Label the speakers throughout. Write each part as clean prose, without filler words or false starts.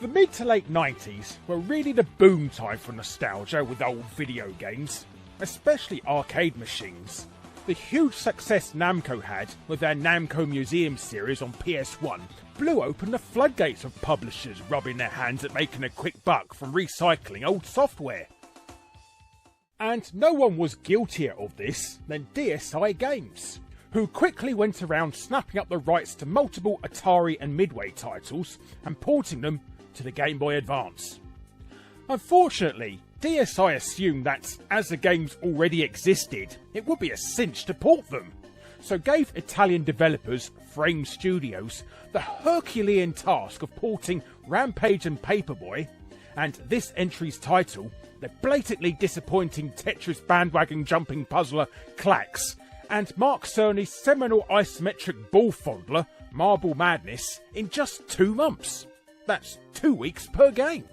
Speaker 1: The mid to late 90s were really the boom time for nostalgia with old video games, especially arcade machines. The huge success Namco had with their Namco Museum series on PS1 blew open the floodgates of publishers rubbing their hands at making a quick buck from recycling old software. And no one was guiltier of this than DSi Games, who quickly went around snapping up the rights to multiple Atari and Midway titles and porting them to the Game Boy Advance. Unfortunately, DSi assumed that, as the games already existed, it would be a cinch to port them, so gave Italian developers Frame Studios the Herculean task of porting Rampage and Paperboy, and this entry's title, the blatantly disappointing Tetris bandwagon jumping puzzler Klax, and Mark Cerny's seminal isometric ball fondler Marble Madness in just 2 months. That's 2 weeks per game.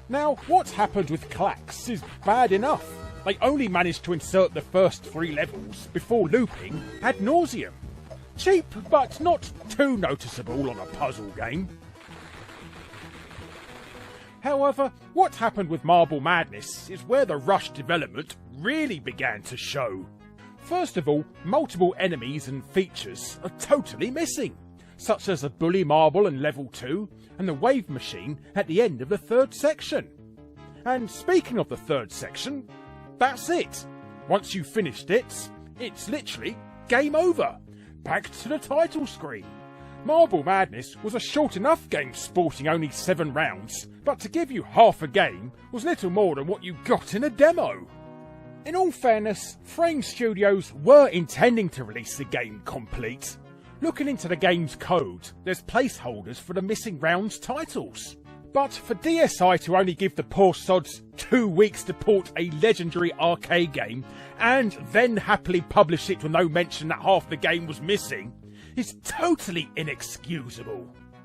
Speaker 1: Now, what happened with Klax is bad enough. They only managed to insert the first 3 levels before looping ad nauseum. Cheap, but not too noticeable on a puzzle game. However, what happened with Marble Madness is where the rushed development really began to show. First of all, multiple enemies and features are totally missing, such as a bully marble in level 2 and the wave machine at the end of the 3rd section. And speaking of the 3rd section, that's it. Once you've finished it, it's literally game over. Back to the title screen. Marble Madness was a short enough game sporting only 7 rounds, but to give you half a game was little more than what you got in a demo. In all fairness, Frame Studios were intending to release the game complete. Looking into the game's code, there's placeholders for the missing rounds titles. But for DSi to only give the poor sods 2 weeks to port a legendary arcade game, and then happily publish it with no mention that half the game was missing, is totally inexcusable.